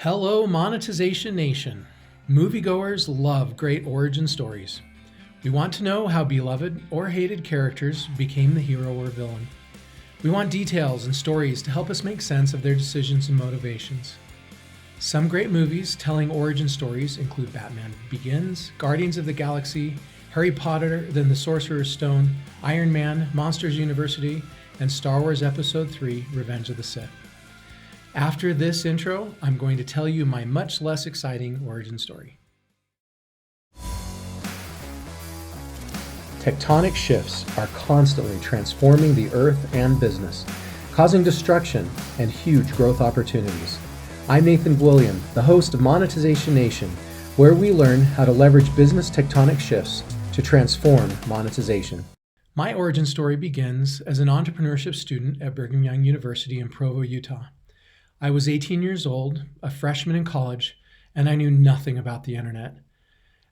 Hello, Monetization Nation. Moviegoers love great origin stories. We want to know how beloved or hated characters became the hero or villain. We want details and stories to help us make sense of their decisions and motivations. Some great movies telling origin stories include Batman Begins, Guardians of the Galaxy, Harry Potter, then the Sorcerer's Stone, Iron Man, Monsters University, and Star Wars Episode 3, Revenge of the Sith. After this intro, I'm going to tell you my much less exciting origin story. Tectonic shifts are constantly transforming the earth and business, causing destruction and huge growth opportunities. I'm Nathan William, the host of Monetization Nation, where we learn how to leverage business tectonic shifts to transform monetization. My origin story begins as an entrepreneurship student at Brigham Young University in Provo, Utah. I was 18 years old, a freshman in college, and I knew nothing about the internet.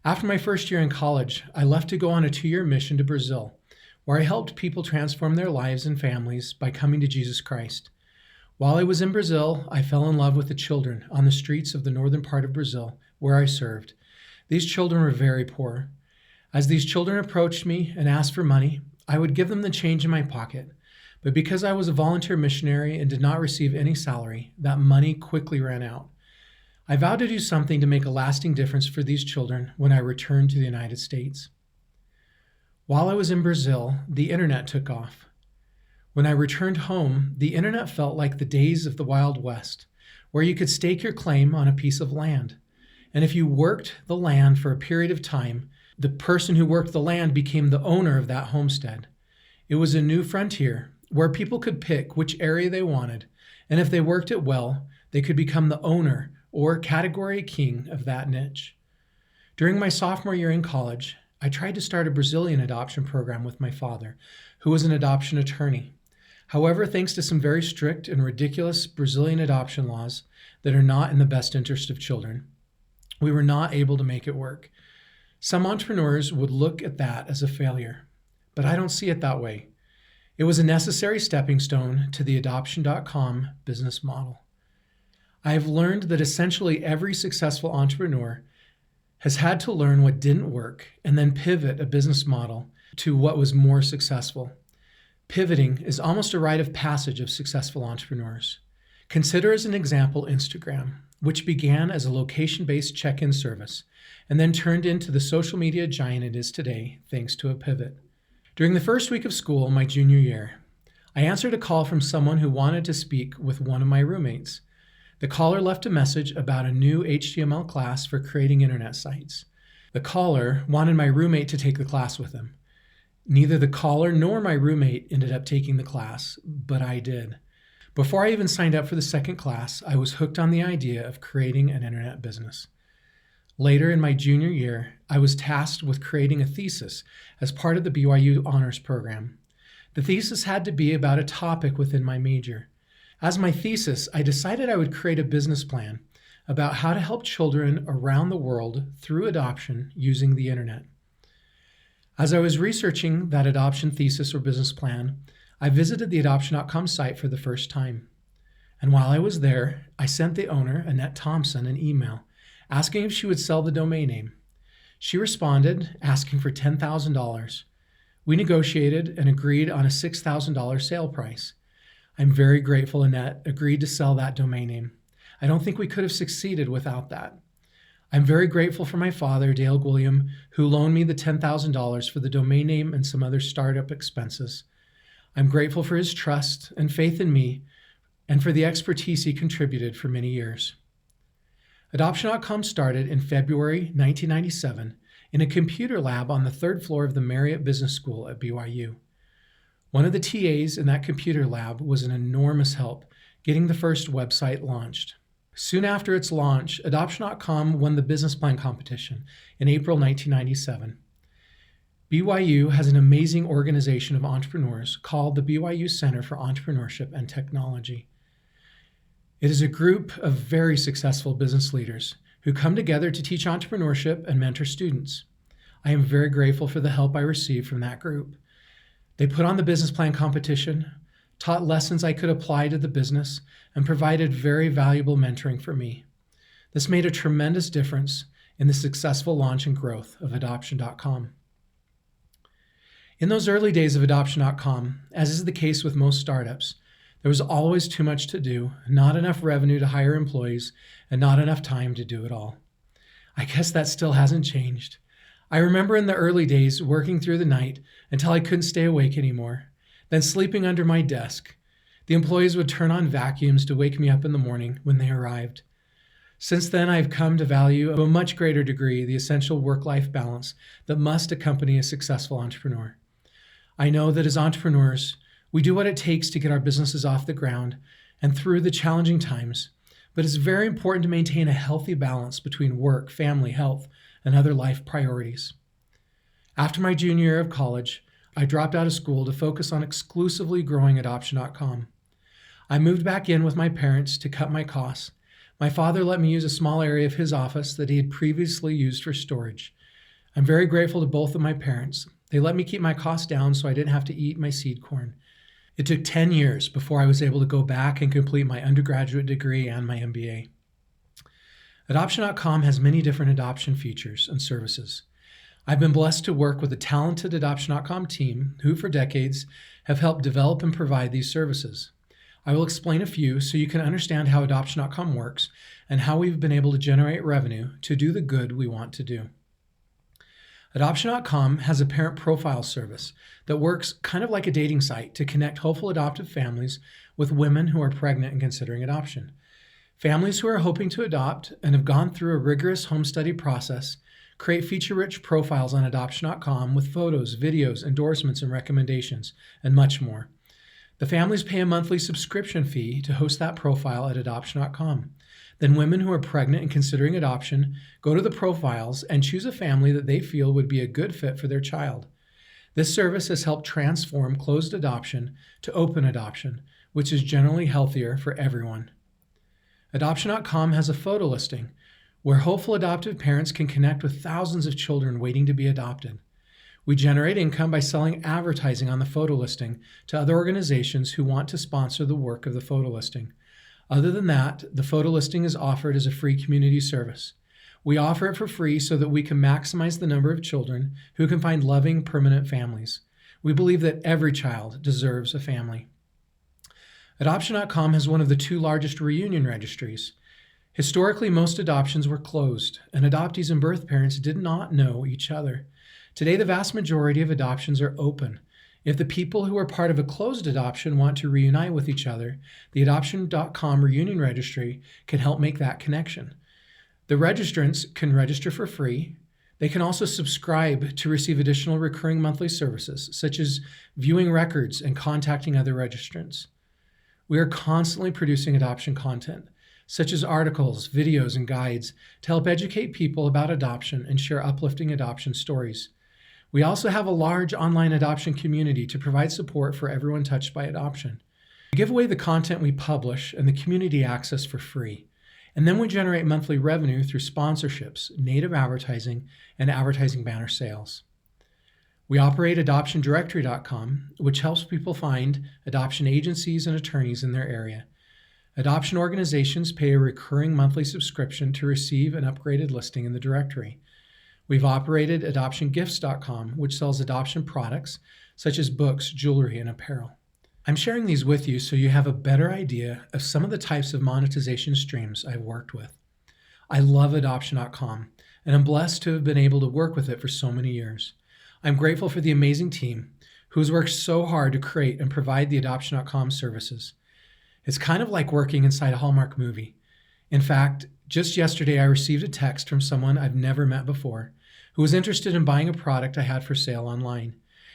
After my first year in college, I left to go on a 2-year mission to Brazil, where I helped people transform their lives and families by coming to Jesus Christ. While I was in Brazil, I fell in love with the children on the streets of the northern part of Brazil, where I served. These children were very poor. As these children approached me and asked for money, I would give them the change in my pocket. But because I was a volunteer missionary and did not receive any salary, that money quickly ran out. I vowed to do something to make a lasting difference for these children when I returned to the United States. While I was in Brazil, the internet took off. When I returned home, the internet felt like the days of the Wild West, where you could stake your claim on a piece of land. And if you worked the land for a period of time, the person who worked the land became the owner of that homestead. It was a new frontier, where people could pick which area they wanted, and if they worked it well, they could become the owner or category king of that niche. During my sophomore year in college, I tried to start a Brazilian adoption program with my father, who was an adoption attorney. However, thanks to some very strict and ridiculous Brazilian adoption laws that are not in the best interest of children, we were not able to make it work. Some entrepreneurs would look at that as a failure, but I don't see it that way. It was a necessary stepping stone to the Adoption.com business model. I have learned that essentially every successful entrepreneur has had to learn what didn't work and then pivot a business model to what was more successful. Pivoting is almost a rite of passage of successful entrepreneurs. Consider as an example Instagram, which began as a location-based check-in service and then turned into the social media giant it is today thanks to a pivot. During the first week of school, my junior year, I answered a call from someone who wanted to speak with one of my roommates. The caller left a message about a new HTML class for creating internet sites. The caller wanted my roommate to take the class with him. Neither the caller nor my roommate ended up taking the class, but I did. Before I even signed up for the second class, I was hooked on the idea of creating an internet business. Later in my junior year, I was tasked with creating a thesis as part of the BYU honors program. The thesis had to be about a topic within my major. As my thesis, I decided I would create a business plan about how to help children around the world through adoption using the internet. As I was researching that adoption thesis or business plan, I visited the Adoption.com site for the first time. And while I was there, I sent the owner, Annette Thompson, an email asking if she would sell the domain name. She responded, asking for $10,000. We negotiated and agreed on a $6,000 sale price. I'm very grateful Annette agreed to sell that domain name. I don't think we could have succeeded without that. I'm very grateful for my father, Dale William, who loaned me the $10,000 for the domain name and some other startup expenses. I'm grateful for his trust and faith in me and for the expertise he contributed for many years. Adoption.com started in February 1997 in a computer lab on the third floor of the Marriott Business School at BYU. One of the TAs in that computer lab was an enormous help getting the first website launched. Soon after its launch, Adoption.com won the business plan competition in April 1997. BYU has an amazing organization of entrepreneurs called the BYU Center for Entrepreneurship and Technology. It is a group of very successful business leaders who come together to teach entrepreneurship and mentor students. I am very grateful for the help I received from that group. They put on the business plan competition, taught lessons I could apply to the business, and provided very valuable mentoring for me. This made a tremendous difference in the successful launch and growth of Adoption.com. In those early days of Adoption.com, as is the case with most startups, there was always too much to do, not enough revenue to hire employees, and not enough time to do it all. I guess that still hasn't changed. I remember in the early days working through the night until I couldn't stay awake anymore, then sleeping under my desk. The employees would turn on vacuums to wake me up in the morning when they arrived. Since then, I've come to value to a much greater degree the essential work-life balance that must accompany a successful entrepreneur. I know that as entrepreneurs, we do what it takes to get our businesses off the ground and through the challenging times, but it's very important to maintain a healthy balance between work, family, health, and other life priorities. After my junior year of college, I dropped out of school to focus on exclusively growing Adoption.com. I moved back in with my parents to cut my costs. My father let me use a small area of his office that he had previously used for storage. I'm very grateful to both of my parents. They let me keep my costs down so I didn't have to eat my seed corn. It took 10 years before I was able to go back and complete my undergraduate degree and my MBA. Adoption.com has many different adoption features and services. I've been blessed to work with a talented Adoption.com team who, for decades, have helped develop and provide these services. I will explain a few so you can understand how Adoption.com works and how we've been able to generate revenue to do the good we want to do. Adoption.com has a parent profile service that works kind of like a dating site to connect hopeful adoptive families with women who are pregnant and considering adoption. Families who are hoping to adopt and have gone through a rigorous home study process create feature-rich profiles on Adoption.com with photos, videos, endorsements, and recommendations, and much more. The families pay a monthly subscription fee to host that profile at Adoption.com. Then women who are pregnant and considering adoption go to the profiles and choose a family that they feel would be a good fit for their child. This service has helped transform closed adoption to open adoption, which is generally healthier for everyone. Adoption.com has a photo listing where hopeful adoptive parents can connect with thousands of children waiting to be adopted. We generate income by selling advertising on the photo listing to other organizations who want to sponsor the work of the photo listing. Other than that, the photo listing is offered as a free community service. We offer it for free so that we can maximize the number of children who can find loving, permanent families. We believe that every child deserves a family. Adoption.com has one of the 2 largest reunion registries. Historically, most adoptions were closed, and adoptees and birth parents did not know each other. Today, the vast majority of adoptions are open. If the people who are part of a closed adoption want to reunite with each other, the Adoption.com Reunion Registry can help make that connection. The registrants can register for free. They can also subscribe to receive additional recurring monthly services, such as viewing records and contacting other registrants. We are constantly producing adoption content, such as articles, videos, and guides to help educate people about adoption and share uplifting adoption stories. We also have a large online adoption community to provide support for everyone touched by adoption. We give away the content we publish and the community access for free. And then we generate monthly revenue through sponsorships, native advertising, and advertising banner sales. We operate AdoptionDirectory.com, which helps people find adoption agencies and attorneys in their area. Adoption organizations pay a recurring monthly subscription to receive an upgraded listing in the directory. We've operated AdoptionGifts.com, which sells adoption products such as books, jewelry, and apparel. I'm sharing these with you so you have a better idea of some of the types of monetization streams I've worked with. I love Adoption.com, and I'm blessed to have been able to work with it for so many years. I'm grateful for the amazing team who's worked so hard to create and provide the Adoption.com services. It's kind of like working inside a Hallmark movie. In fact, just yesterday I received a text from someone I've never met before who was interested in buying a product I had for sale online.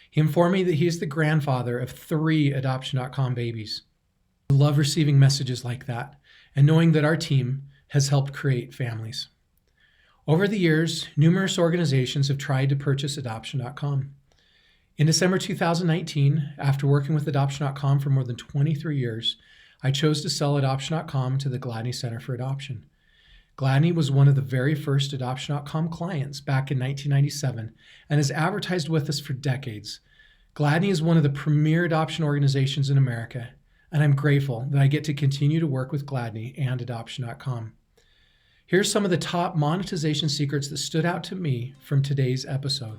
He informed me that he is the grandfather of 3 Adoption.com babies. I love receiving messages like that and knowing that our team has helped create families. Over the years, numerous organizations have tried to purchase Adoption.com. In December 2019, after working with Adoption.com for more than 23 years, I chose to sell Adoption.com to the Gladney Center for Adoption. Gladney was one of the very first Adoption.com clients back in 1997 and has advertised with us for decades. Gladney is one of the premier adoption organizations in America, and I'm grateful that I get to continue to work with Gladney and Adoption.com. Here's some of the top monetization secrets that stood out to me from today's episode.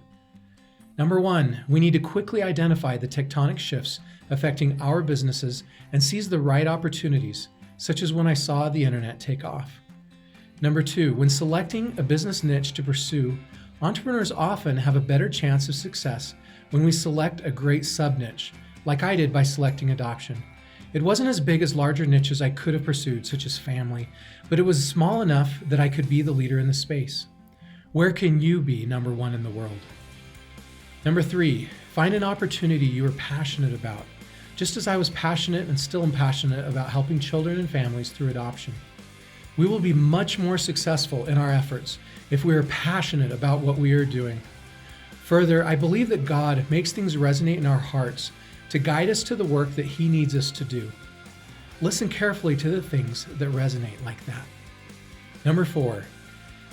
Number 1, we need to quickly identify the tectonic shifts affecting our businesses and seize the right opportunities, such as when I saw the internet take off. Number 2, when selecting a business niche to pursue, entrepreneurs often have a better chance of success when we select a great sub-niche, like I did by selecting adoption. It wasn't as big as larger niches I could have pursued, such as family, but it was small enough that I could be the leader in the space. Where can you be number 1 in the world? Number 3, find an opportunity you are passionate about, just as I was passionate and still am passionate about helping children and families through adoption. We will be much more successful in our efforts if we are passionate about what we are doing. Further, I believe that God makes things resonate in our hearts to guide us to the work that He needs us to do. Listen carefully to the things that resonate like that. Number 4,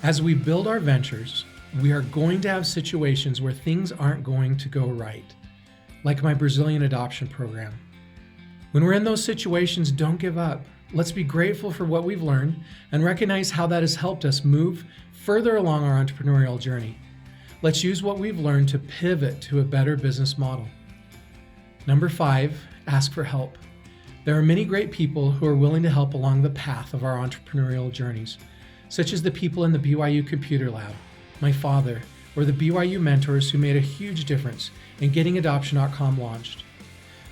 as we build our ventures, we are going to have situations where things aren't going to go right, like my Brazilian adoption program. When we're in those situations, don't give up. Let's be grateful for what we've learned and recognize how that has helped us move further along our entrepreneurial journey. Let's use what we've learned to pivot to a better business model. Number 5, ask for help. There are many great people who are willing to help along the path of our entrepreneurial journeys, such as the people in the BYU Computer Lab, my father, or the BYU mentors who made a huge difference in getting Adoptioncom launched.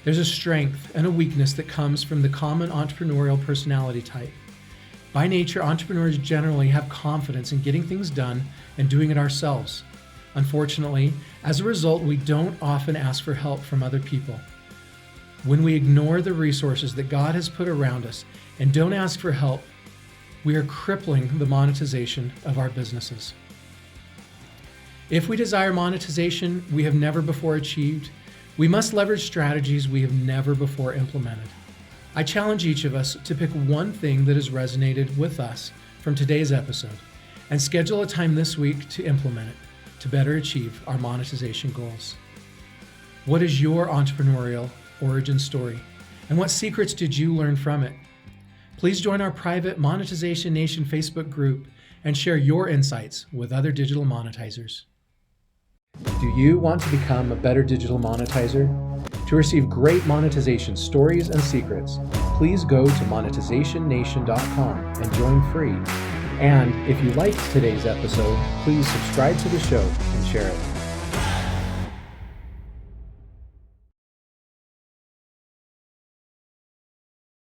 There's a strength and a weakness that comes from the common entrepreneurial personality type. By nature, entrepreneurs generally have confidence in getting things done and doing it ourselves. Unfortunately, as a result, we don't often ask for help from other people. When we ignore the resources that God has put around us and don't ask for help, we are crippling the monetization of our businesses. If we desire monetization we have never before achieved, we must leverage strategies we have never before implemented. I challenge each of us to pick one thing that has resonated with us from today's episode and schedule a time this week to implement it to better achieve our monetization goals. What is your entrepreneurial origin story, and what secrets did you learn from it? Please join our private Monetization Nation Facebook group and share your insights with other digital monetizers. Do you want to become a better digital monetizer? To receive great monetization stories and secrets, please go to monetizationnation.com and join free. And if you liked today's episode, please subscribe to the show and share it.